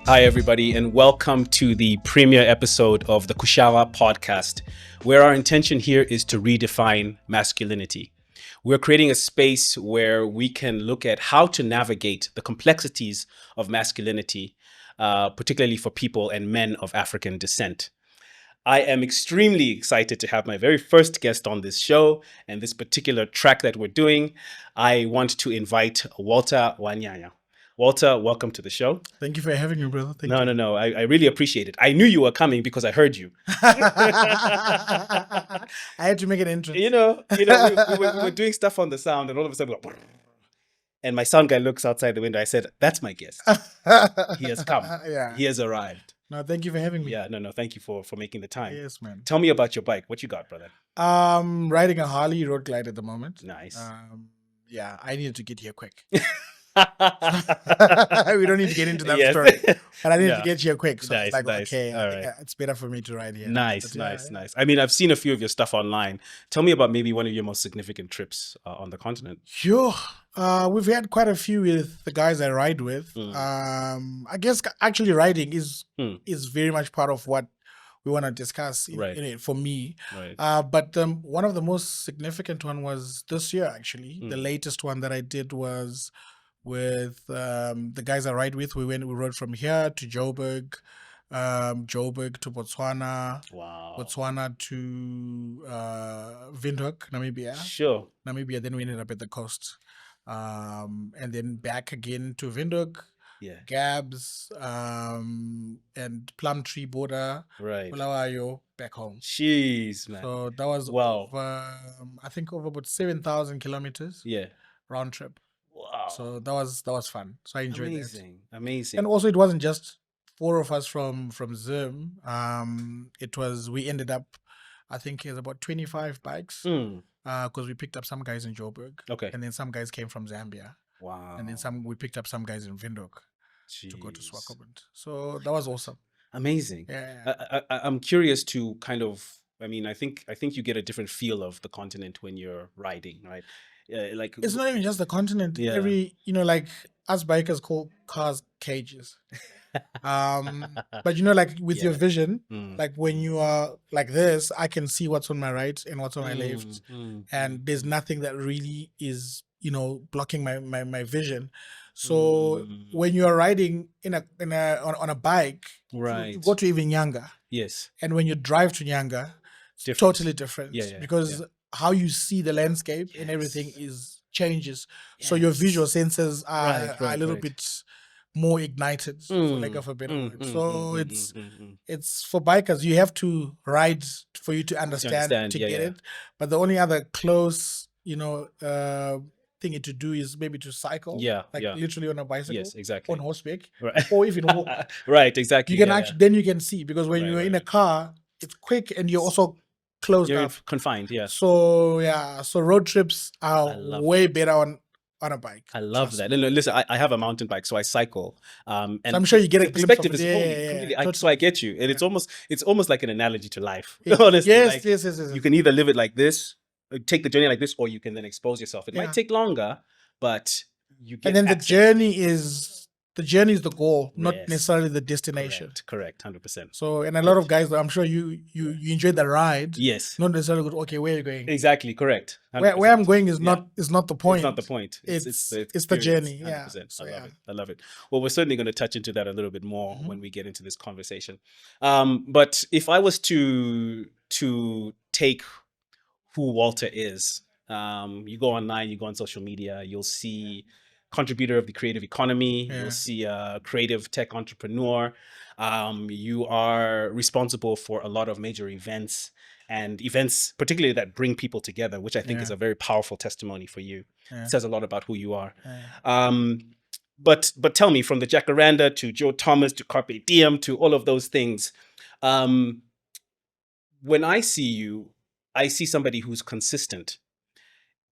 Hi, everybody, and welcome to the premiere episode of the Kushawa podcast, where our intention here is to redefine masculinity. We're creating a space where we can look at how to navigate the complexities of masculinity, particularly for people and men of African descent. I am extremely excited to have my very first guest on this show and this particular track that we're doing. I want to invite Walter Wanyaya. Walter, welcome to the show. Thank you for having me, brother. Thank No. I really appreciate it. I knew you were coming because I heard you. I had to make an entrance. we were doing stuff on the sound, and all of a sudden, and my sound guy looks outside the window. I said, "That's my guest. He has come. Yeah. He has arrived." No, thank you for having me. Yeah, no. Thank you for making the time. Yes, man. Tell me about your bike. What you got, brother? Riding a Harley road glide at the moment. Nice. Yeah, I needed to get here quick. We don't need to get into that story, but I needed to get here quick. So Nice, it's like, nice. okay, All right. it's better for me to ride here. Nice. I mean, I've seen a few of your stuff online. Tell me about maybe one of your most significant trips on the continent. Sure. We've had quite a few with the guys I ride with. I guess actually riding is very much part of what we want to discuss in it for me. Right. But one of the most significant one was this year, actually. The latest one that I did was with the guys I ride with. We rode from here to Joburg, Joburg to Botswana, Botswana to Windhoek, Namibia. Sure. Namibia, then we ended up at the coast. And then back again to Windhoek, Gabs, and Plumtree border, Bulawayo, back home. Jeez, man. So that was over, I think over about 7,000 kilometers. Yeah. Round trip. Wow. So that was fun. So I enjoyed that. Amazing. And also it wasn't just four of us from Zim. We ended up, I think it's about 25 bikes. Because we picked up some guys in Joburg. Okay. And then some guys came from Zambia. Wow. And then we picked up some guys in Windhoek to go to Swakopmund. So that was awesome. Amazing. Yeah. I'm curious to kind of, I mean, I think you get a different feel of the continent when you're riding, right? Like it's not even just the continent. Yeah. Like us bikers call cars cages. But like with your vision, like when you are like this, I can see what's on my right and what's on my left, and there's nothing that really is blocking my vision. So when you are riding on a bike, you go to even Nyanga. Yes. And when you drive to Nyanga, it's totally different. Because how you see the landscape and everything changes. So your visual senses are a little bit more ignited, for lack of a better word. So it's for bikers. You have to ride for you to understand to get it. But the only other close, thing to do is maybe to cycle. Literally on a bicycle. Yes, exactly. On horseback. Right. Or even walk. Right, exactly. You can then you can see, because when you're in a car, it's quick and you're also closed off. Confined, yeah. So road trips are way better on a bike. I love that. And listen, I have a mountain bike, so I cycle. And so I'm sure you get a perspective is completely. So I get you, and it's almost like an analogy to life. Honestly, yes. You can either live it like this, take the journey like this, or you can then expose yourself. It might take longer, but you get. And then the journey is the goal, not necessarily the destination. Correct, 100%. So, and a lot of guys, I'm sure you enjoyed the ride. Yes. Not necessarily good. Okay, where are you going? Exactly, correct. Where I'm going is not the point. It's not the point. It's the journey. 100%. Yeah. So, I love it. Well, we're certainly going to touch into that a little bit more when we get into this conversation. But if I was to take who Walter is, you go online, you go on social media, you'll see contributor of the creative economy. You'll see a creative tech entrepreneur. You are responsible for a lot of major events, and events particularly that bring people together, which I think is a very powerful testimony for you. It says a lot about who you are. But tell me, from the Jacaranda to Joe Thomas to Carpe Diem to all of those things, when I see you, I see somebody who's consistent.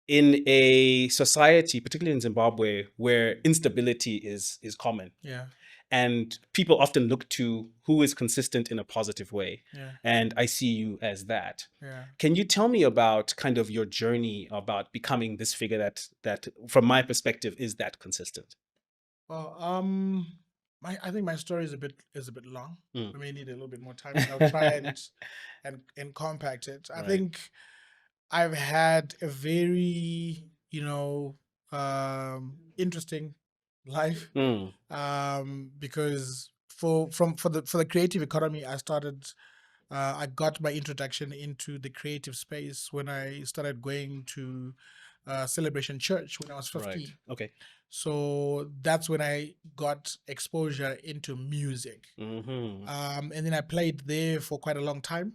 In a society, particularly in Zimbabwe, where instability is common. Yeah. And people often look to who is consistent in a positive way. Yeah. And I see you as that. Yeah. Can you tell me about kind of your journey about becoming this figure that from my perspective is that consistent? Well, I think my story is a bit long. We may need a little bit more time, but I'll try and compact it. I think I've had a very, interesting life, because for the creative economy, I got my introduction into the creative space when I started going to Celebration Church when I was 15. Right. Okay. So that's when I got exposure into music. And then I played there for quite a long time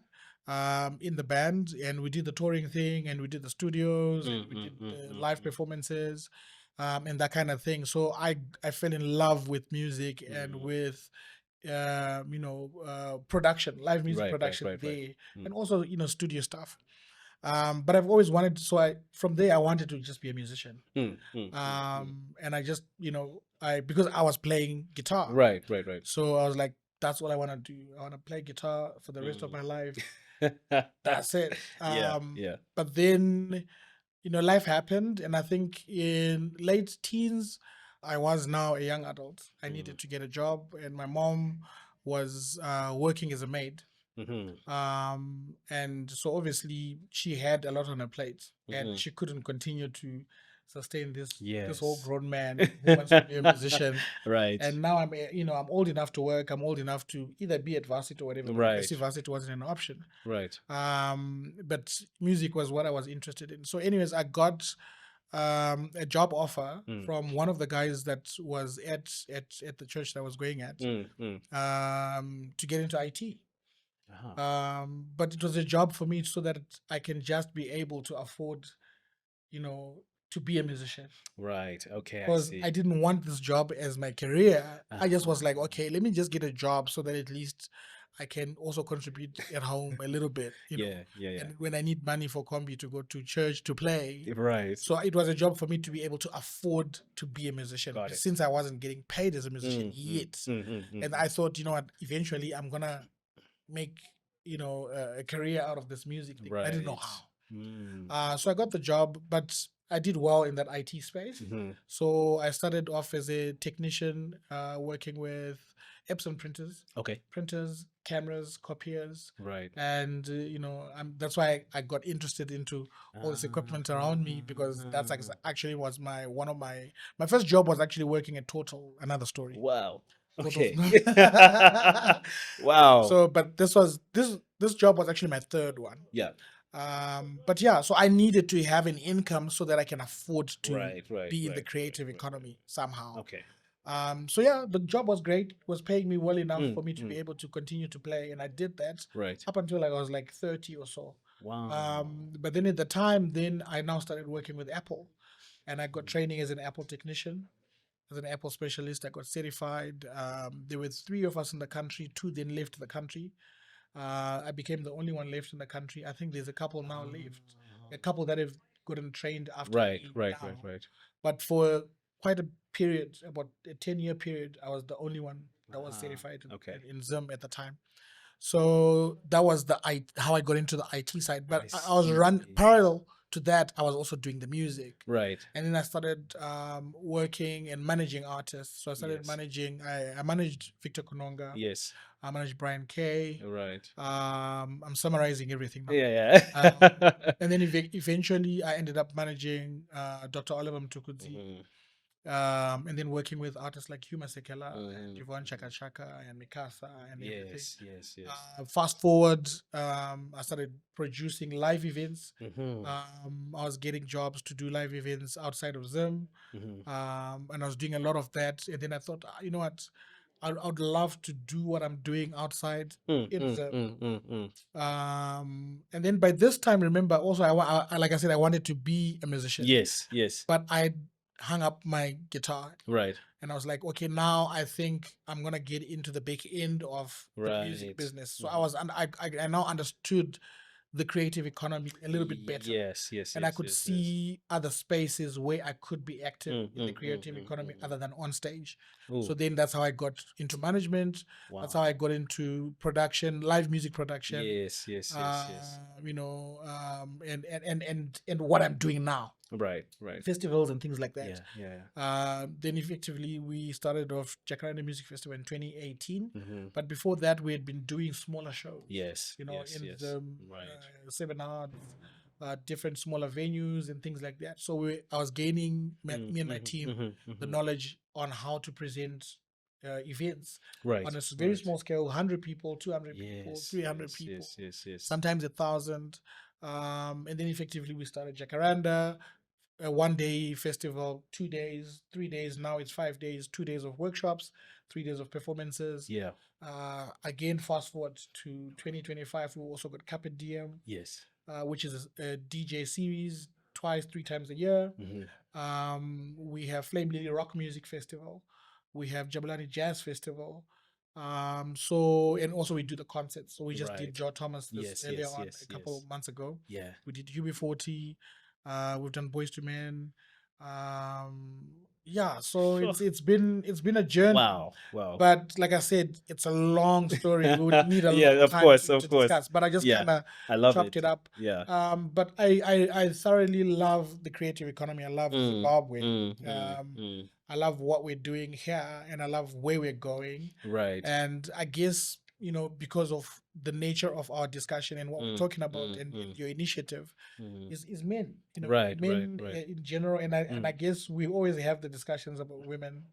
in the band, and we did the touring thing, and we did the studios, and we did the live performances, and that kind of thing. So I fell in love with music and with production, live music production there, and also studio stuff. But I've always wanted, from there I wanted to just be a musician. And I just because I was playing guitar, Right. so I was like, that's what I want to do. I want to play guitar for the rest of my life. That's it. Yeah. But then life happened, and I think in late teens, I was now a young adult. I needed to get a job, and my mom was working as a maid. And so obviously she had a lot on her plate, and she couldn't continue to sustain this old grown man who wants to be a musician. Right. And now I'm old enough to work. I'm old enough to either be at varsity or whatever. Right. But varsity wasn't an option. Right. But music was what I was interested in. So anyways, I got a job offer from one of the guys that was at the church that I was going at, to get into IT. But it was a job for me so that I can just be able to afford, to be a musician. Right. Okay. Because I didn't want this job as my career. I just was like, okay, let me just get a job so that at least I can also contribute at home a little bit. Yeah. And when I need money for combi to go to church to play. Right. So it was a job for me to be able to afford to be a musician, since I wasn't getting paid as a musician yet. And I thought, what, eventually I'm going to make a career out of this music thing. I didn't know how. So I got the job, but I did well in that IT space. So I started off as a technician, working with Epson printers. Okay. Printers, cameras, copiers. Right. And that's why I got interested into all this equipment around me, because that's actually was my first job was actually working at Total. Another story. Wow. Okay. Wow. So, but this job was actually my third one. Yeah. But yeah, so I needed to have an income so that I can afford to be in the creative economy somehow. Okay. So yeah, the job was great. It was paying me well enough for me to be able to continue to play, and I did that up until I was like 30 or so. Wow. But then at the time, I now started working with Apple, and I got training as an Apple technician. As an Apple specialist, I got certified. There were 3 of us in the country. 2 then left the country. I became the only one left in the country. I think there's a couple now left. A couple that have gotten trained after me now. Right. But for quite a period, about a 10-year period, I was the only one that was certified in Zim at the time. So that was how I got into the IT side. But I was parallel to that, I was also doing the music. Right. And then I started working and managing artists. So I started managing, I managed Victor Kononga. Yes. I managed Brian Kay. Right. I'm summarizing everything now. Yeah. And then eventually I ended up managing Dr. Oliver Mtukudzi. And then working with artists like Huma Sekela and Yvonne Chaka Chaka and Mikasa and everything. Yes. Fast forward, I started producing live events. I was getting jobs to do live events outside of Zim. And I was doing a lot of that. And then I thought, you know what? I would love to do what I'm doing outside in Zim. And then by this time, remember, also, I like I said, I wanted to be a musician. Yes. But I hung up my guitar. Right. And I was like, okay, now I think I'm gonna get into the back end of the music business. So I now understood the creative economy a little bit better. Yes. And I could see other spaces where I could be active in the creative economy other than on stage. So then that's how I got into management. Wow. That's how I got into production, live music production. Yes. And what I'm doing now. Right. festivals and things like that. Yeah. Then effectively we started off Jacaranda Music Festival in 2018. Mm-hmm. But before that, we had been doing smaller shows. Yes. You know, in Yes. the Right. seminars, different smaller venues and things like that. So I was gaining me and my team the knowledge on how to present events Right. on a very small scale, 100 people, 200 people, Yes. 300 people, Yes. sometimes 1,000. And then effectively we started Jacaranda, a 1 day festival, 2 days, 3 days. Now it's 5 days, 2 days of workshops, 3 days of performances. Yeah. Again, fast forward to 2025, we also got Carpe Diem, Yes. which is a DJ series twice, 3 times a year. We have Flame Lily Rock Music Festival. We have Jabulani Jazz Festival. So, and also we do the concerts. So we just did Joe Thomas earlier on a couple of months ago. Yeah. We did UB40. We've done Boys to Men. Yeah, so it's been a journey. Wow. But like I said, it's a long story. We would need a Yeah, long of time course, to discuss. But I just Yeah. kind of I love chopped it up. Yeah. But I thoroughly love the creative economy. I love Zimbabwe. I love what we're doing here, and I love where we're going. Right. And I guess, you know, because of the nature of our discussion and what we're talking about and your initiative is men, you know, Right. men in general. And I guess we always have the discussions about women.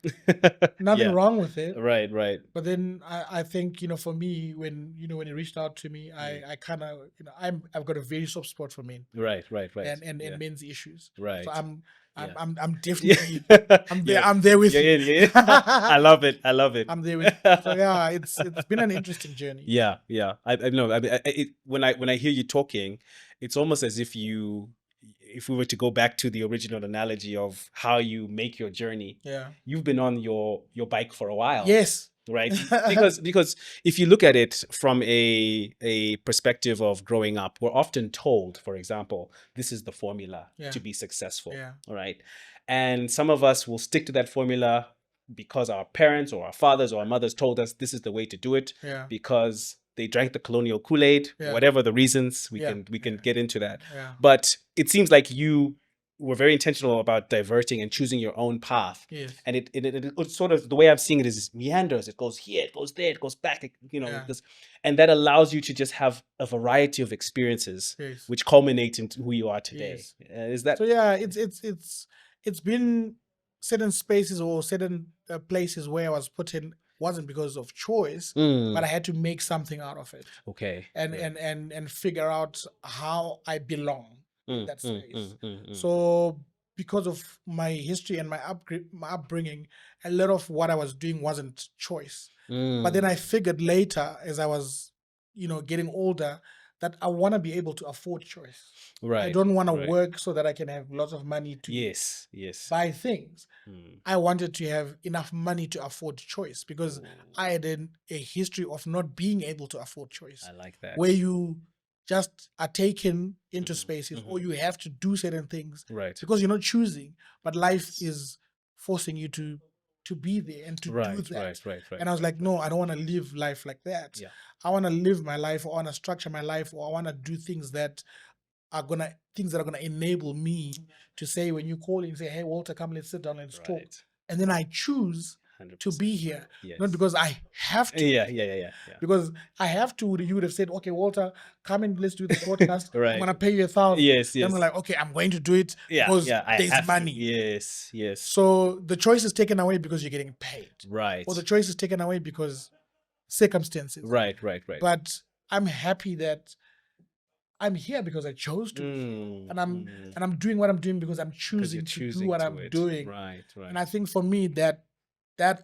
Nothing Nothing wrong with it. Right. But then I think, you know, for me, when you reached out to me, I kind of, you know, I've got a very soft spot for men. Right. And men's issues. Right. So I'm Yeah. definitely I'm there with you. Yeah. I love it. I'm there with you. So yeah, it's been an interesting journey. Yeah. I know. When I hear you talking, it's almost as if if we were to go back to the original analogy of how you make your journey, you've been on your bike for a while. Yes. Right. because if you look at it from a perspective of growing up, we're often told, for example, this is the formula to be successful. All right. And some of us will stick to that formula because our parents or our fathers or our mothers told us this is the way to do it, because they drank the colonial Kool-Aid, whatever the reasons. We can get into that. But it seems like you were very intentional about diverting and choosing your own path. Yes. And it sort of, the way I'm seeing it is meanders. It goes here, it goes there, it goes back, you know, and that allows you to just have a variety of experiences, which culminate into who you are today. Is that? So yeah, it's been certain spaces or certain places where I was put in wasn't because of choice, but I had to make something out of it. Okay. And figure out how I belong in that space. So because of my history and my upbringing, a lot of what I was doing wasn't choice. But then I figured later, as I was, you know, getting older, that I want to be able to afford choice. Right. I don't want to work so that I can have lots of money to buy things. I wanted to have enough money to afford choice, because I had a history of not being able to afford choice. I like that. Where you just are taken into spaces or you have to do certain things because you're not choosing, but life is forcing you to be there and to do that. Right. And I was like, no, I don't want to live life like that. I want to live my life, or I want to structure my life, or I want to do things that are gonna enable me to say, when you call and say, hey Walter, come, let's sit down, let's talk. And then I choose 100%. To be here. Not because I have to. Yeah. Because I have to, you would have said, okay, Walter, come in, let's do the podcast. I'm gonna pay you 1,000. Yes. Then we're like, okay, I'm going to do it because there's money. Yes. So the choice is taken away because you're getting paid. Right. Or the choice is taken away because circumstances. Right. But I'm happy that I'm here because I chose to, and I'm doing what I'm doing because I'm choosing to do what I'm doing. Right. And I think for me that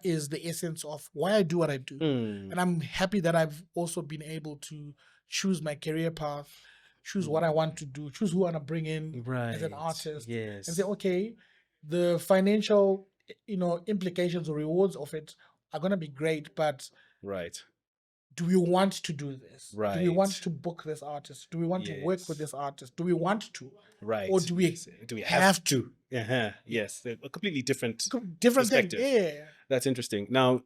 is the essence of why I do what I do. And I'm happy that I've also been able to choose my career path, choose what I want to do, choose who I want to bring in as an artist, and say, okay, the financial, implications or rewards of it are gonna be great, but do we want to do this? Right. Do we want to book this artist? Do we want to work with this artist? Do we want to? Right. Or do we have to? Yes. A completely different perspective. Thing. Yeah. That's interesting. Now,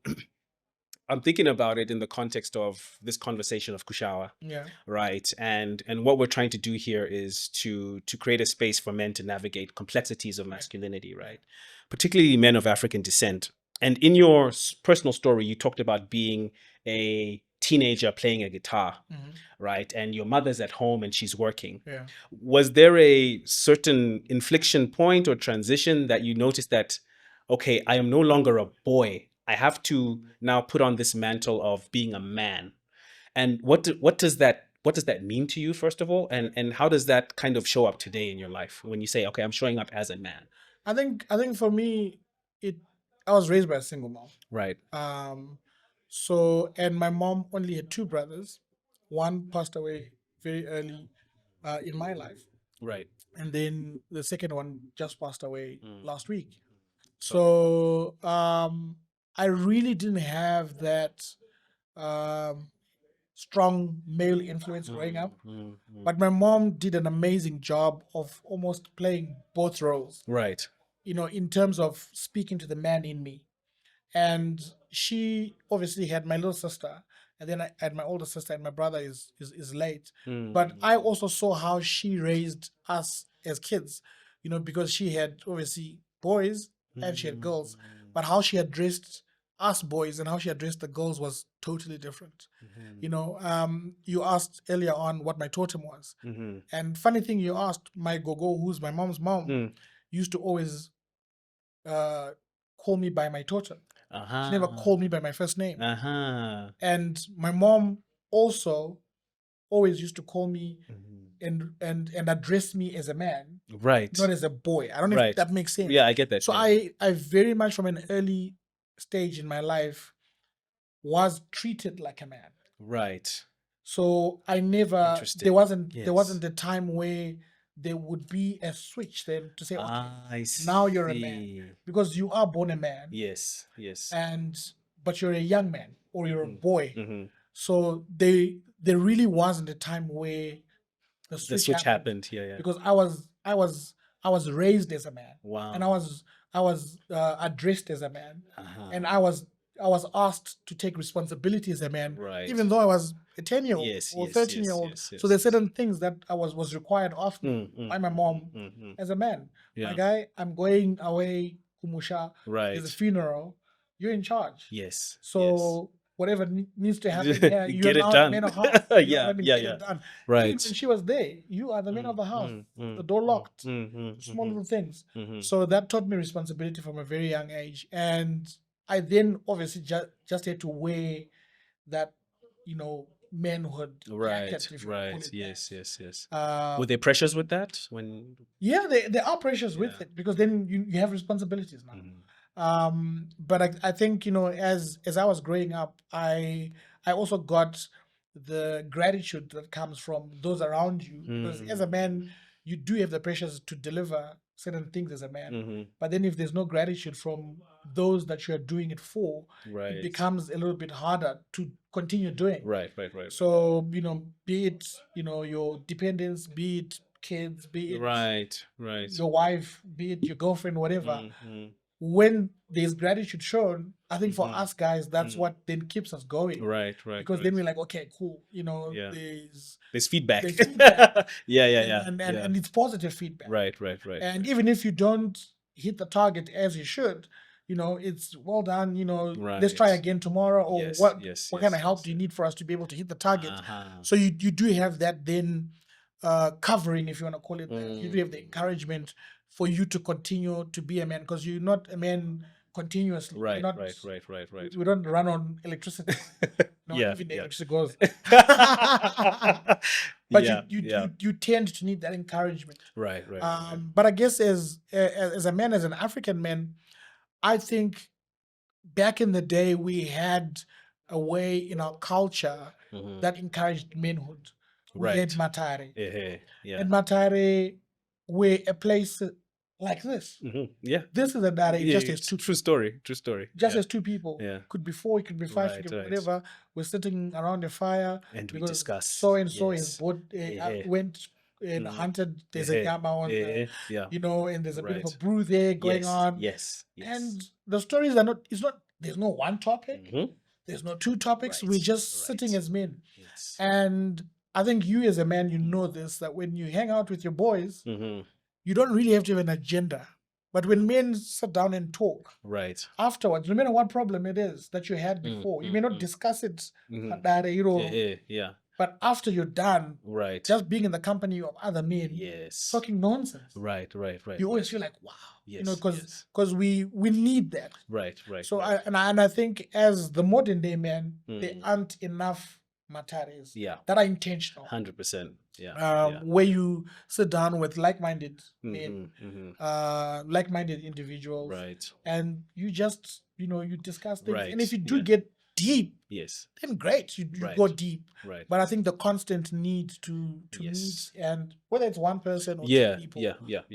I'm thinking about it in the context of this conversation of Kushawa, Yeah. right? And what we're trying to do here is to create a space for men to navigate complexities of masculinity, right? Particularly men of African descent. And in your personal story, you talked about being a teenager playing a guitar, right? And your mother's at home and she's working. Yeah. Was there a certain inflection point or transition that you noticed that, okay, I am no longer a boy. I have to now put on this mantle of being a man. And what does that mean to you, first of all? And how does that kind of show up today in your life when you say, okay, I'm showing up as a man? I think for me, I was raised by a single mom. Right. So, and my mom only had two brothers. One passed away very early in my life. Right. And then the second one just passed away last week. So I really didn't have that strong male influence growing up. But my mom did an amazing job of almost playing both roles. Right. You know, in terms of speaking to the man in me. And she obviously had my little sister, and then I had my older sister, and my brother is late. But I also saw how she raised us as kids, you know, because she had obviously boys and she had girls, but how she addressed us boys and how she addressed the girls was totally different. You know, you asked earlier on what my totem was, and funny thing, you asked, my gogo, who's my mom's mom, used to always call me by my totem. She never called me by my first name. And my mom also always used to call me and address me as a man, right, not as a boy. I don't know if that makes sense. Yeah, I get that. So I very much from an early stage in my life was treated like a man. Right. So I never, there wasn't a time where there would be a switch then to say, okay, now you're a man, because you are born a man. Yes. But you're a young man or you're a boy. So there really wasn't a time where the switch happened. Yeah. Because I was raised as a man. Wow. And I was addressed as a man. And I was asked to take responsibility as a man, right, even though I was a 10-year-old or 13-year-old. So there's certain things that was required of me by my mom as a man. Yeah. My guy, I'm going away, Kumusha. Right. There's a funeral. You're in charge. Yes. So whatever needs to happen here, you get are it now done. man of house. Get it done. Right. Even when she was there, you are the man of the house. The door locked. Small little things. So that taught me responsibility from a very young age. And I then obviously just had to weigh that, you know, manhood. Right. Jacket, if you call it Yes. that. Were there pressures with that when? Yeah, there are pressures with it, because then you have responsibilities now. But I think, you know, as I was growing up, I also got the gratitude that comes from those around you, because as a man, you do have the pressures to deliver certain things as a man. But then if there's no gratitude from those that you're doing it for, it becomes a little bit harder to continue doing. Right. So, you know, be it, you know, your dependents, be it kids, be it right your wife, be it your girlfriend, whatever. When there's gratitude shown, I think for us guys, that's what then keeps us going. Right. Because then we're like, okay, cool. You know, there's feedback. Yeah. And it's positive feedback. Right. And even if you don't hit the target as you should, you know, it's well done. You know, let's try again tomorrow. Or what kind of help do you need for us to be able to hit the target? So you do have that then covering, if you want to call it that. You do have the encouragement for you to continue to be a man, because you're not a man continuously. Right. We don't run on electricity. Even the electricity goes. But you tend to need that encouragement. Right. But I guess as a man, as an African man, I think back in the day we had a way in our culture that encouraged manhood. We had Matare. And Matare were a place like this. This is a Dare, just as two. True story. Just as two people. Could be four, it could be five, it could be whatever. We're sitting around a fire. And we discuss. So and so his boat went and hunted. There's a yama on the, you know, and there's a bit of a brew there going on. Yes. And the stories are not, there's no one topic. There's no two topics. We're just sitting as men. And I think you as a man, you know this, that when you hang out with your boys, you don't really have to have an agenda. But when men sit down and talk, afterwards, no matter what problem it is that you had before, you may not discuss it, but after you're done, just being in the company of other men, talking nonsense, you always feel like, wow, because we need that. So I think as the modern day man, there aren't enough mataris that are intentional. 100%. Where you sit down with like-minded men, like-minded individuals, and you just, you discuss things. And if you do get deep, then great, you go deep. But I think the constant need to meet, and whether it's one person or two people,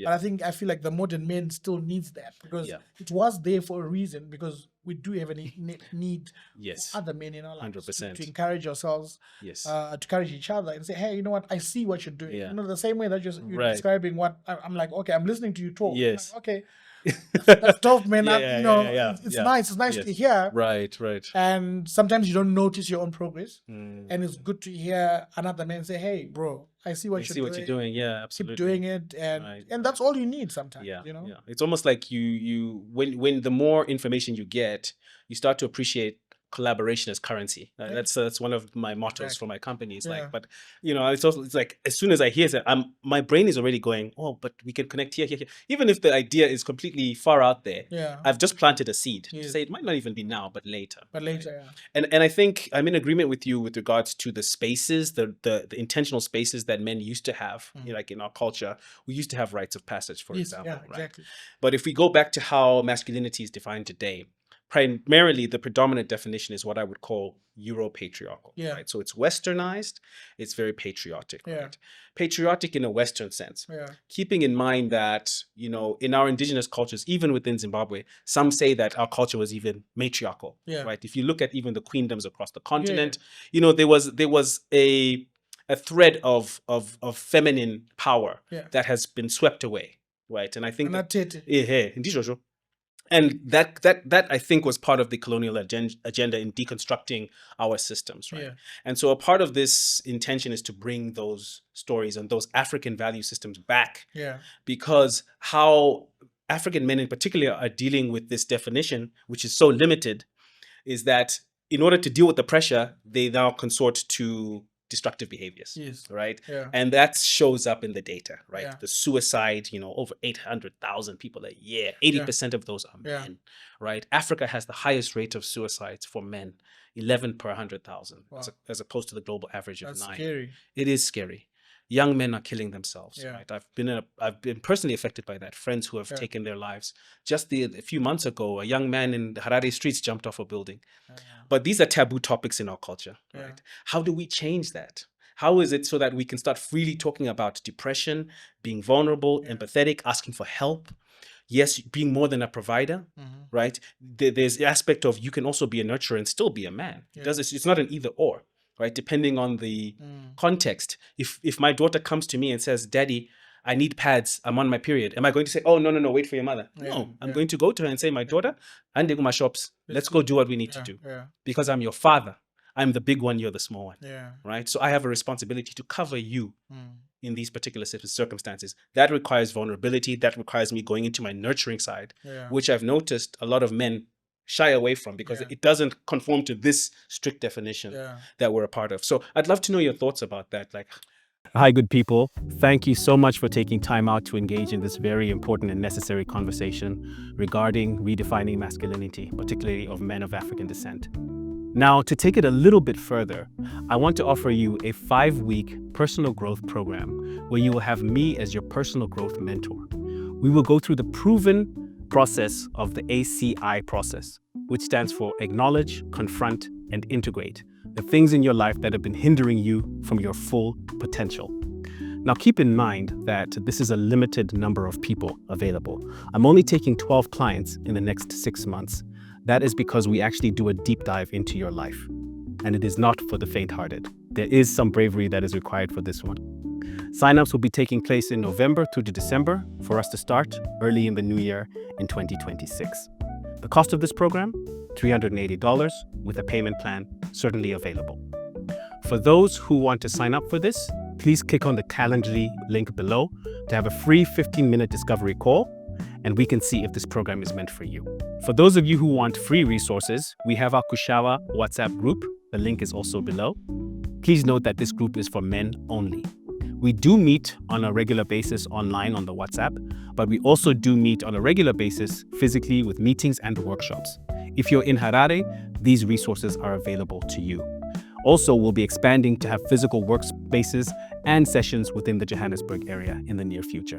but I feel like the modern man still needs that, because it was there for a reason, because we do have a need for other men in our lives to encourage ourselves, to encourage each other and say, hey, you know what, I see what you're doing. The same way that you're describing what I'm like, okay, I'm listening to you talk. Like, okay, that's tough, man. It's nice. It's nice to hear. Right. And sometimes you don't notice your own progress, and it's good to hear another man say, "Hey, bro, I see what you're doing. Yeah, absolutely. Keep doing it." And that's all you need sometimes. It's almost like you when the more information you get, you start to appreciate collaboration as currency. That's one of my mottos for my company. It's like, but it's like, as soon as I hear that, my brain is already going, oh, but we can connect here. Even if the idea is completely far out there, I've just planted a seed to say it might not even be now, but later. And I think I'm in agreement with you with regards to the spaces, the intentional spaces that men used to have. Like in our culture, we used to have rites of passage, for example. Exactly. But if we go back to how masculinity is defined today, primarily the predominant definition is what I would call Euro-patriarchal. Right? So it's westernized, it's very patriotic. Right? Patriotic in a Western sense. Keeping in mind that, in our indigenous cultures, even within Zimbabwe, some say that our culture was even matriarchal. Right? If you look at even the queendoms across the continent, there was a thread of feminine power that has been swept away. Right? And I think and that I think was part of the colonial agenda in deconstructing our systems, right? And so a part of this intention is to bring those stories and those African value systems back, because how African men in particular are dealing with this definition, which is so limited, is that in order to deal with the pressure, they now consort to destructive behaviors, right? And that shows up in the data, right? The suicide, over 800,000 people a year, 80% of those are men, right? Africa has the highest rate of suicides for men, 11 per 100,000, as opposed to the global average of 9. Scary. It is scary. Young men are killing themselves, right? I've been personally affected by that. Friends who have taken their lives. Just a few months ago, a young man in the Harare streets jumped off a building. But these are taboo topics in our culture, right? How do we change that? How is it so that we can start freely talking about depression, being vulnerable, empathetic, asking for help? Yes, being more than a provider, right? There's the aspect of you can also be a nurturer and still be a man. It's not an either or. Right, depending on the context. If my daughter comes to me and says, "Daddy, I need pads, I'm on my period," am I going to say, "Oh, no, wait for your mother"? No, I'm going to go to her and say, "My daughter, and my shops, let's go do what we need to do, because I'm your father. I'm the big one, you're the small one." Right? So I have a responsibility to cover you in these particular circumstances. That requires vulnerability. That requires me going into my nurturing side, which I've noticed a lot of men shy away from, because it doesn't conform to this strict definition that we're a part of. So I'd love to know your thoughts about that. Hi, good people. Thank you so much for taking time out to engage in this very important and necessary conversation regarding redefining masculinity, particularly of men of African descent. Now, to take it a little bit further, I want to offer you a 5-week personal growth program where you will have me as your personal growth mentor. We will go through the proven process of the ACI process, which stands for acknowledge, confront, and integrate the things in your life that have been hindering you from your full potential. Now, keep in mind that this is a limited number of people available. I'm only taking 12 clients in the next 6 months. That is because we actually do a deep dive into your life, and it is not for the faint-hearted. There is some bravery that is required for this one. Sign-ups will be taking place in November through to December for us to start early in the new year in 2026. The cost of this program, $380 with a payment plan certainly available. For those who want to sign up for this, please click on the Calendly link below to have a free 15-minute discovery call, and we can see if this program is meant for you. For those of you who want free resources, we have our Kushawa WhatsApp group. The link is also below. Please note that this group is for men only. We do meet on a regular basis online on the WhatsApp, but we also do meet on a regular basis physically with meetings and workshops. If you're in Harare, these resources are available to you. Also, we'll be expanding to have physical workspaces and sessions within the Johannesburg area in the near future.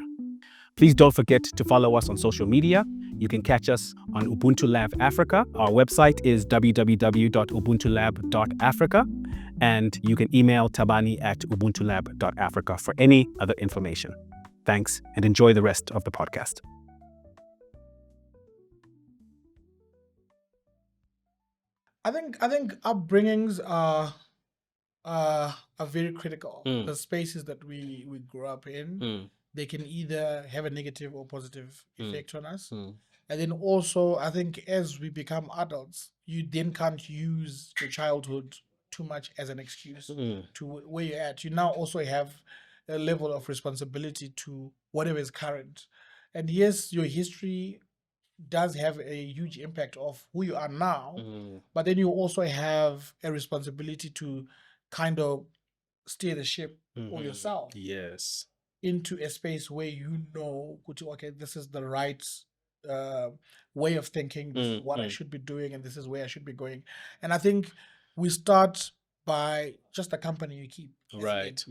Please don't forget to follow us on social media. You can catch us on Ubuntu Lab Africa. Our website is www.ubuntulab.africa, and you can email tabani@ubuntulab.africa for any other information. Thanks, and enjoy the rest of the podcast. I think upbringings are very critical. The spaces that we grew up in, they can either have a negative or positive effect on us. And then also, I think as we become adults, you then can't use your childhood too much as an excuse to where you're at. You now also have a level of responsibility to whatever is current. And yes, your history does have a huge impact of who you are now, but then you also have a responsibility to kind of steer the ship or yourself into a space where you know, okay, this is the right way of thinking, this is what I should be doing, and this is where I should be going. And I think we start by just the company you keep. Right.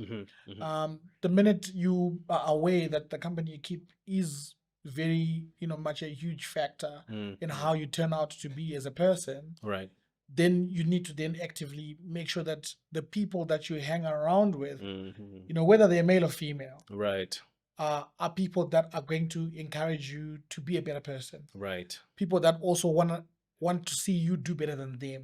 The minute you are aware that the company you keep is very, much a huge factor in how you turn out to be as a person, right, then you need to then actively make sure that the people that you hang around with, whether they're male or female, right, are people that are going to encourage you to be a better person. Right. People that also want to see you do better than them,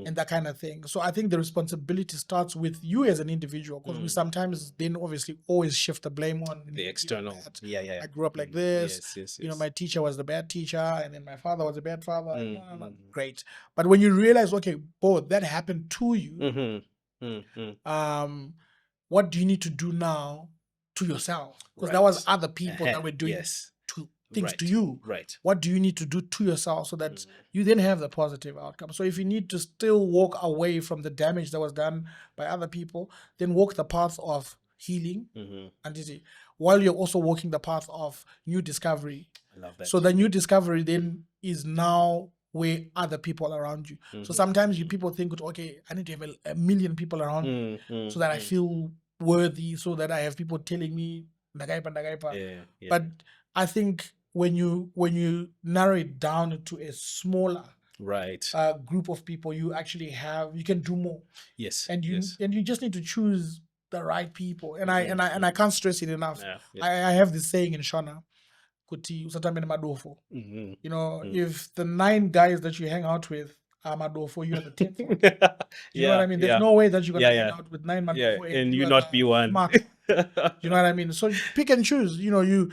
and that kind of thing. So I think the responsibility starts with you as an individual, because we sometimes then obviously always shift the blame on the external. Yeah. I grew up like this. Yes. My teacher was the bad teacher, and then my father was a bad father. No. Great. But when you realize, okay, both that happened to you, what do you need to do now to yourself? Because there was other people that were doing things to you. Right. What do you need to do to yourself so that you then have the positive outcome? So if you need to still walk away from the damage that was done by other people, then walk the path of healing, and while you're also walking the path of new discovery. I love that. So the new discovery then is now where other people around you. So sometimes people think, okay, I need to have a million people around me so that I feel worthy, so that I have people telling me Ndagaipa. But I think when you narrow it down to a smaller group of people, you can do more. Yes. And you just need to choose the right people. And I can't stress it enough. I have this saying in Shona, kuti Usatambe nemadofo. If the 9 guys that you hang out with are madofo, you are the 10th one. You know what I mean? There's no way that you're gonna hang out with 9 madofo and you not be one. Smart. You know what I mean? So pick and choose. You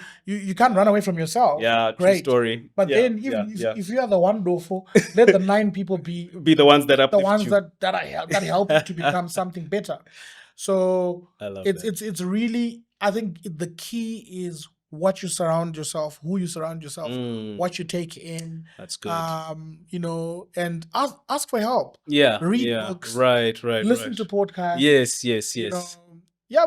can't run away from yourself. Yeah, great true story. But then if you are the one dofo, let the 9 people be the ones that the ones that help you to become something better. So I love it's really, I think the key is what you surround yourself, who you surround yourself, what you take in. That's good. And ask for help. Read books. Right. Listen to podcasts. Yes.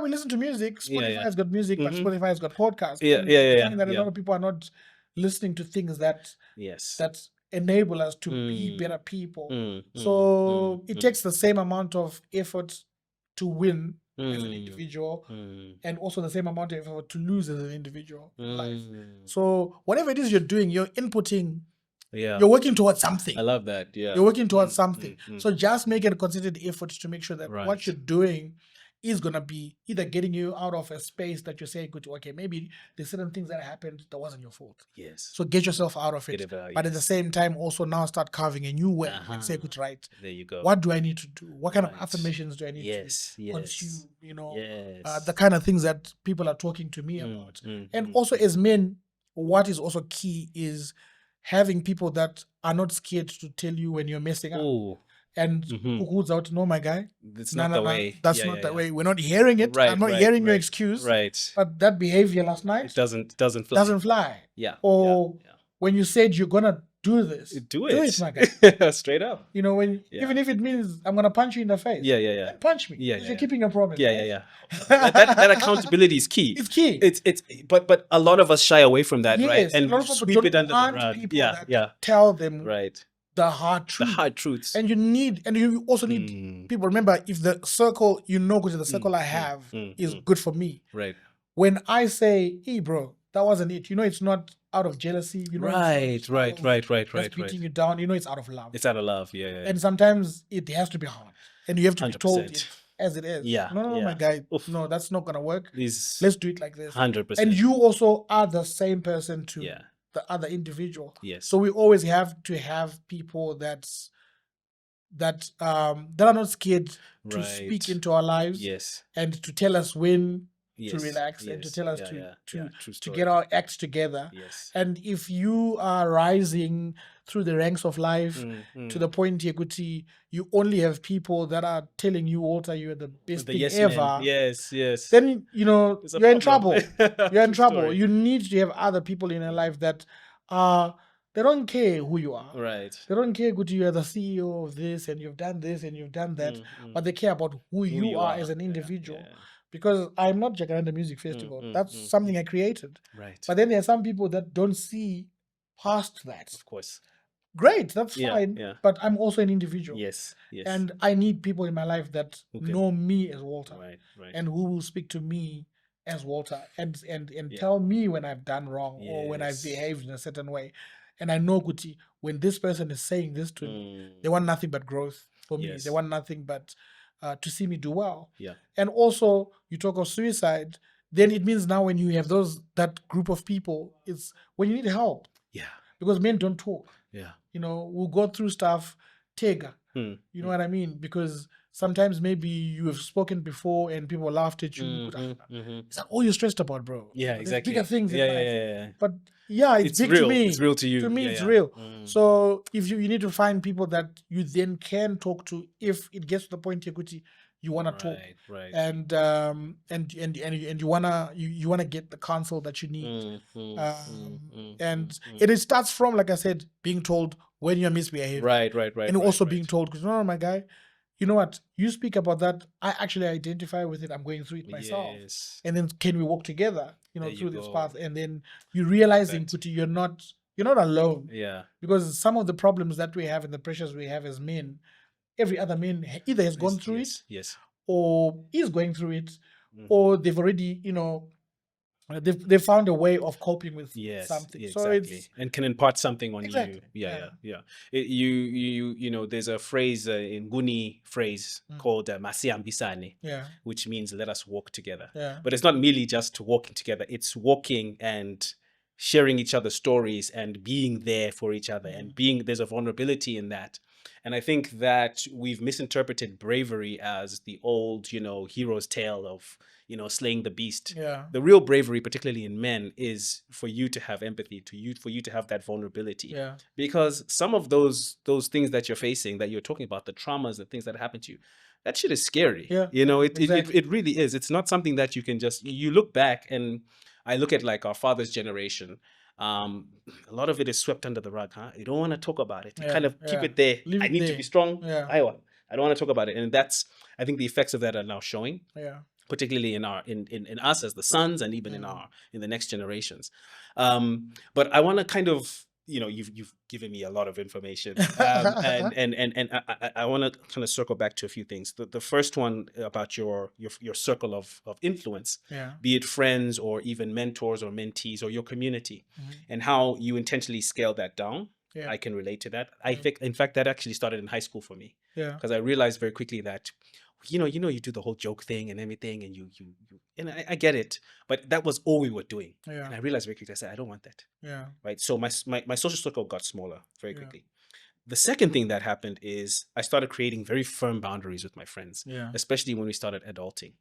We listen to music. Spotify has got music, but Spotify has got podcasts. That a lot of people are not listening to things that enable us to be better people. So it takes the same amount of effort to win as an individual, and also the same amount of effort to lose as an individual in life. So whatever it is you're doing, you're inputting. You're working towards something. I love that. Yeah. You're working towards something. So just make a concerted effort to make sure that what you're doing is going to be either getting you out of a space that you're saying, okay, maybe there's certain things that happened that wasn't your fault. Yes. So get yourself out of it. But at the same time, also now start carving a new way and say, right, there you go. What do I need to do? What kind of affirmations do I need to consume? The kind of things that people are talking to me about. And also as men, what is also key is having people that are not scared to tell you when you're messing up. Oh, And who's out, no, my guy. it's not the way. That's not the way. We're not hearing it. Right, I'm not right, hearing your right, excuse. right. But that behavior last night It doesn't fly. doesn't fly. Yeah. Or yeah. when you said you're gonna do this, do it, my guy. Straight up. You know, when even if it means I'm gonna punch you in the face. Yeah. Then punch me. Yeah, You're keeping your promise. Yeah. that accountability is key. It's key. But a lot of us shy away from that, right? And And sweep it under the rug. Yeah. Tell them right. The hard truth. The hard truths. And you also need people. Remember, if the circle, because the circle I have is good for me. Right. When I say, hey, bro, that wasn't it. It's not out of jealousy. Right. Beating you down. It's out of love. It's out of love. Yeah. And sometimes it has to be hard. And you have to 100%. Be told it as it is. Yeah. No, my guy. Oof. No, that's not going to work. Let's do it like this. 100%. And you also are the same person to the other individual. Yes. So we always have to have people that are not scared to speak into our lives. Yes. And to tell us when to relax and to tell us to get our acts together. Yes. And if you are rising through the ranks of life to the point, Yekuti, you only have people that are telling you, Walter, you're the best thing ever. Man. Yes. Then, you're in trouble. You're in trouble. You need to have other people in your life that they don't care who you are. Right. They don't care, Guti, you're the CEO of this and you've done this and you've done that. But they care about who you are as an individual. Yeah. Because I'm not Jacaranda Music Festival. That's something I created. Right. But then there are some people that don't see past that. Of course. Great, that's fine. Yeah. But I'm also an individual. Yes. And I need people in my life that know me as Walter. Right. And who will speak to me as Walter and tell me when I've done wrong or when I've behaved in a certain way. And I know, Guti, when this person is saying this to me, they want nothing but growth for me. They want nothing but to see me do well. Yeah. And also, you talk of suicide, then it means now when you have that group of people, it's when you need help. Yeah. Because men don't talk. Yeah. We'll go through stuff, tega. You know what I mean? Because sometimes maybe you have spoken before and people laughed at you. It's like, you're stressed about, bro. Yeah, exactly. There's bigger things in life. Yeah. But it's big real. To me. It's real to you. To me, it's real. So if you need to find people that you then can talk to if it gets to the point, Yekuti, you want to talk. Right. And you wanna get the counsel that you need. And it starts from, like I said, being told when you're misbehaving. Right. And also being told, because no, my guy, you know what? You speak about that. I actually identify with it. I'm going through it myself. Yes. And then can we walk together, through this path? And then you realizing, Kuti, you're not alone. Yeah. Because some of the problems that we have and the pressures we have as men, every other man either has gone through it, or is going through it, or they've already, they found a way of coping with something. Exactly. So it's and can impart something on exactly. you. Yeah. There's a phrase, in Nguni phrase called masiambisane, which means let us walk together. Yeah. But it's not merely just walking together. It's walking and sharing each other's stories and being there for each other and there's a vulnerability in that. And I think that we've misinterpreted bravery as the old, hero's tale of, slaying the beast. Yeah. The real bravery, particularly in men, is for you to have empathy, for you to have that vulnerability. Yeah. Because some of those things that you're facing, that you're talking about, the traumas, the things that happen to you, that shit is scary. Yeah. It really is. It's not something that you can you look back, and I look at like our father's generation. A lot of it is swept under the rug, huh? You don't want to talk about it. You kind of keep it there. I need to be strong. Yeah. I don't want to talk about it. And I think the effects of that are now showing. Yeah. Particularly in us as the sons, and even in the next generations. But I want to kind of, you've given me a lot of information, and I want to kind of circle back to a few things. The first one about your circle of influence, be it friends or even mentors or mentees or your community, and how you intentionally scale that down. Yeah. I can relate to that. I think, in fact, that actually started in high school for me. Yeah. Because I realized very quickly that, you do the whole joke thing and everything, and and I get it, but that was all we were doing. Yeah. And I realized very quickly, I said, I don't want that. Yeah. Right. So my social circle got smaller very quickly. The second thing that happened is I started creating very firm boundaries with my friends, especially when we started adulting.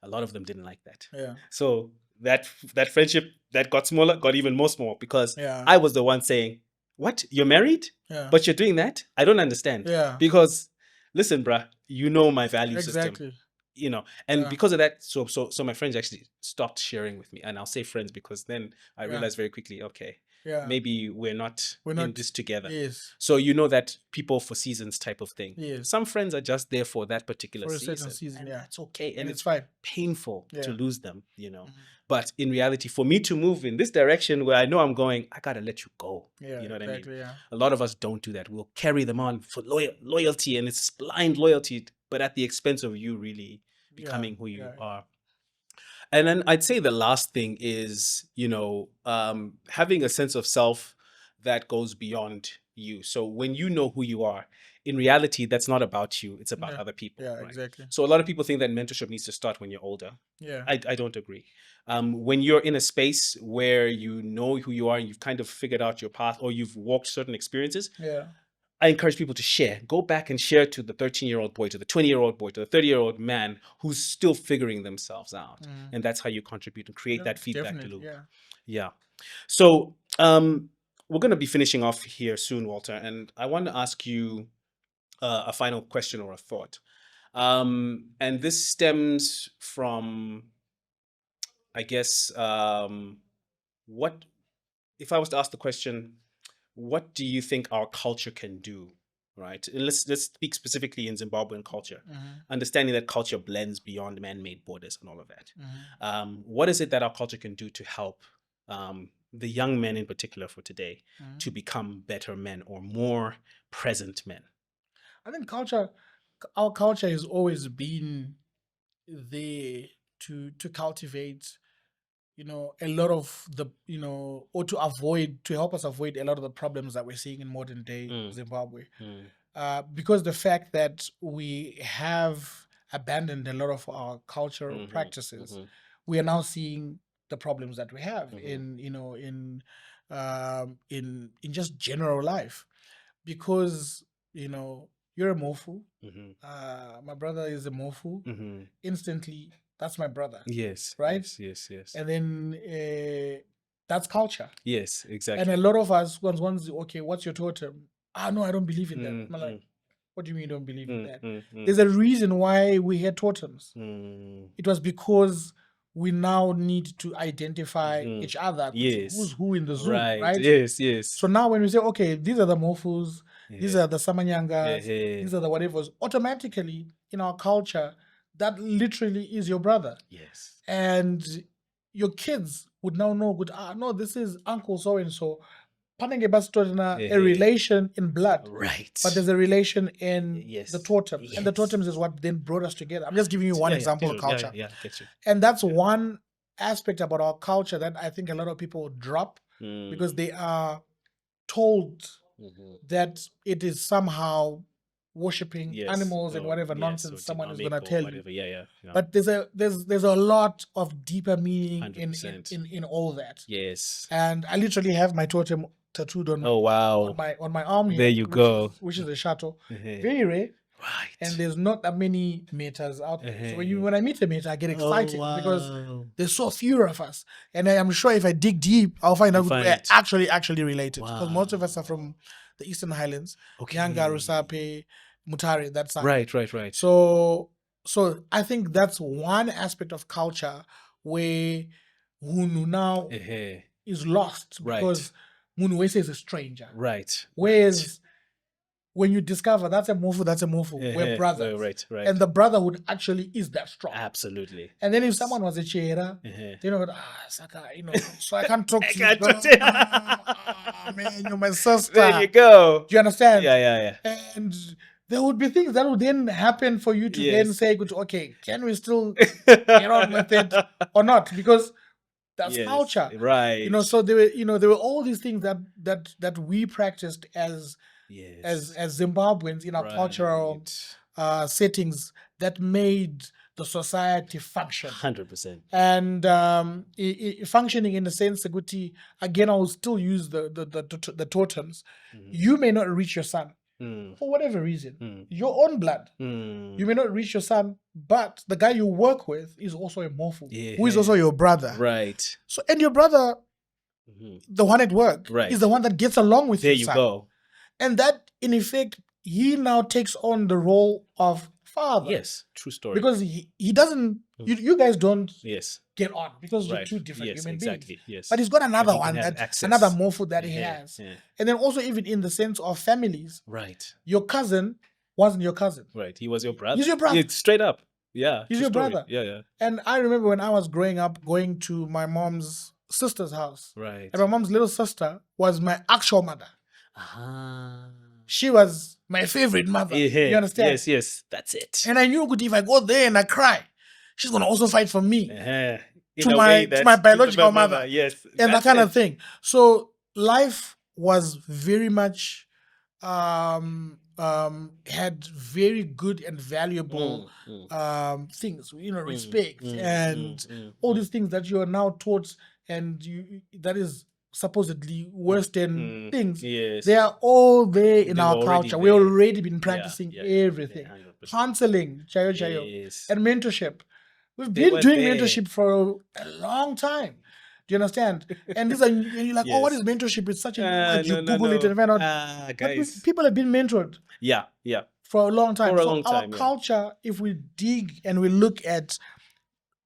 A lot of them didn't like that. Yeah. So that friendship that got smaller got even more small because I was the one saying, what? You're married? Yeah. But you're doing that? I don't understand. Yeah. Because listen, bruh, you know my value system. Exactly. You know, and Yeah. because of that, so my friends actually stopped sharing with me. And I'll say friends because then I Yeah. realized very quickly, okay, Yeah. maybe we're not in this together. Yes. So you know that people for seasons type of thing. Yes. Some friends are just there for that particular For a season. certain season, And yeah. that's okay. And And it's fine. painful Yeah. to lose them, you know. Mhm. But in reality, for me to move in this direction where I know I'm going, I gotta let you go. Yeah. You know what Exactly. I mean? Yeah. A lot of us don't do that. We'll carry them on for loyalty, and it's blind loyalty, but at the expense of you really becoming who you are. And then I'd say the last thing is, you know, having a sense of self that goes beyond you. So when you know who you are, in reality, that's not about you. It's about other people. Yeah, right? exactly. So a lot of people think that mentorship needs to start when you're older. Yeah. I don't agree. When you're in a space where you know who you are and you've kind of figured out your path or you've walked certain experiences, Yeah. I encourage people to share. Go back and share to the 13-year-old boy, to the 20-year-old boy, to the 30-year-old man who's still figuring themselves out. And that's how you contribute and create that feedback loop. Yeah. So we're going to be finishing off here soon, Walter. And I want to ask you a final question or a thought. And this stems from, I guess, what if I was to ask the question, what do you think our culture can do, right? And let's speak specifically in Zimbabwean culture, understanding that culture blends beyond man-made borders and all of that. What is it that our culture can do to help the young men in particular for today to become better men or more present men? I think our culture has always been there to cultivate, you know, a lot of the, you know, or to help us avoid a lot of the problems that we're seeing in modern day Zimbabwe. Because the fact that we have abandoned a lot of our cultural practices, we are now seeing the problems that we have in, you know, in just general life. Because, you know, you're a mofu, my brother is a mofu, instantly that's my brother. Yes. Right? Yes. And then that's culture. Yes, exactly. And a lot of us, once okay, what's your totem? No, I don't believe in that. I'm like, what do you mean you don't believe in that? There's a reason why we had totems. It was because we now need to identify each other. Yes. Who's who in the zoo, right? Yes. So now when we say, okay, these are the mofus, these are the samanyangas, these are the whatevers, automatically in our culture, that literally is your brother. Yes. And your kids would now know, no, this is uncle so-and-so. A relation in blood. Right. But there's a relation in the totem. And the totems is what then brought us together. I'm just giving you one example of culture. Yeah, get you. And that's one aspect about our culture that I think a lot of people drop because they are told that it is somehow worshipping animals and whatever nonsense someone is going to tell you. But there's a lot of deeper meaning in all that. Yes. And I literally have my totem tattooed on on my arm here. There you go. Which is a shuttle. Very rare. Right. And there's not that many meters out there. So when I meet a meter, I get excited because there's so few of us. And I am sure if I dig deep, I'll find out we're actually related. Because most of us are from the Eastern Highlands. Nyanga, Usatambe, Mutare, that side. Right. So I think that's one aspect of culture where Hunu now is lost because Munuwese is a stranger. Right. Whereas when you discover that's a mofu, we're brothers. Right. And the brotherhood actually is that strong. Absolutely. And then if someone was a chera, you know, Saka, you know, so I can't talk to you. Man, you're my sister. There you go. Do you understand? Yeah. And there would be things that would then happen for you to then say, okay, can we still get on with it or not? Because that's culture. Right. You know, so there were all these things that we practiced as Zimbabweans in our cultural settings that made the society function. 100%. And functioning in the sense, again, I will still use the totems. You may not reach your son for whatever reason. Your own blood. You may not reach your son, but the guy you work with is also a mofu, who is also your brother. Right. So, and your brother the one at work, Right. is the one that gets along with There his you son. go. And that, in effect, he now takes on the role of father. Yes, true story. Because he doesn't, you guys don't yes, get on because you're right. two different Yes, human exactly. beings. Yes, But he's got another he can one, have that access. another morpho that he Yeah, has. yeah. And then also even in the sense of families, Right, your cousin wasn't your cousin. right. He was your brother. He's your brother. Yeah, straight up. Yeah, He's true your story. brother. Yeah, yeah. And I remember when I was growing up, going to my mom's sister's house. Right. And my mom's little sister was my actual mother. Ah. She was my favorite mother. You understand? Yes, yes. That's it. And I knew if I go there and I cry, she's gonna also fight for me. In to my biological mother. Yes. And that kind of thing. So life was very much had very good and valuable things, respect and all these things that you are now taught, and that is supposedly Western things. Yes. They are all there in They're our already culture. We've there. already been practicing everything. 100%. Counseling, chayo, Yes. and mentorship. We've They been were doing there. mentorship for a long time. Do you understand? And these are, and you're like, oh, what Yes. is mentorship? It's such a word. You No, Google it and find out. But guys. people have been mentored Yeah, yeah. for a long time. For a So long our time, yeah. culture, if we dig and we look at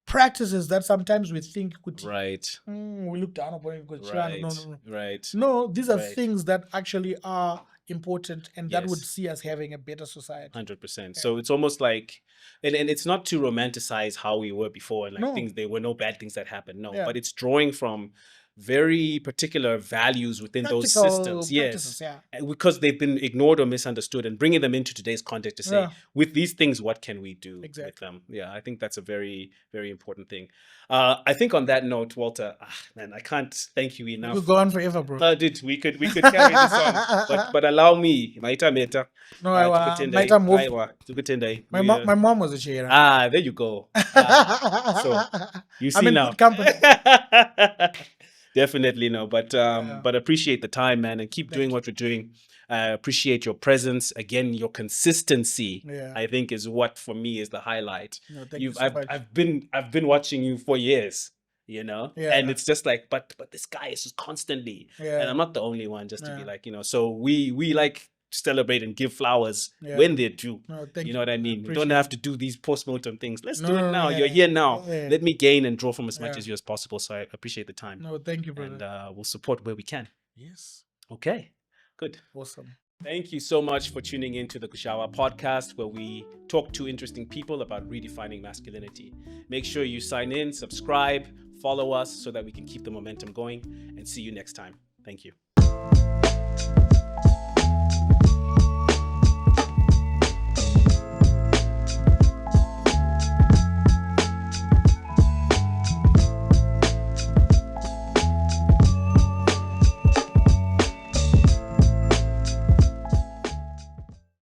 practices that sometimes we think could, Right. we look down upon it because Right. no. Right. No, these are Right. things that actually are important, and that would Yes. see us having a better society. 100%. So it's almost like, and it's not to romanticize how we were before and like No. things, there were no bad things that happened. No, Yeah. but it's drawing from very particular values within those Practical systems. practices, Yes. yeah. And because they've been ignored or misunderstood, and bringing them into today's context to say, Yeah. with these things, what can we do with Exactly. them? Yeah, I think that's a very, very important thing. I think on that note, Walter, man, I can't thank you enough. We could go on forever, bro. We could carry this on, but allow me, Maita Meta. No, Maita move. My mom was a chair. There you go. So you see I'm in now. good company. Definitely no, but appreciate the time, man, and keep doing what you're doing. Appreciate your presence again. Your consistency, I think, is what for me is the highlight. No, thank you so much. I've been watching you for years, and it's just like, but this guy is just constantly, and I'm not the only one. Just to be like, so we like celebrate and give flowers when they're due. No, you know what I mean? You don't have to do these post-mortem things. Let's do it now. You're here now. Let me gain and draw from as much as you as possible. So I appreciate the time. No, thank you, brother. And we'll support where we can. Yes. Okay. Good. Awesome. Thank you so much for tuning in to the Kushawa podcast, where we talk to interesting people about redefining masculinity. Make sure you sign in, subscribe, follow us so that we can keep the momentum going, and see you next time. Thank you.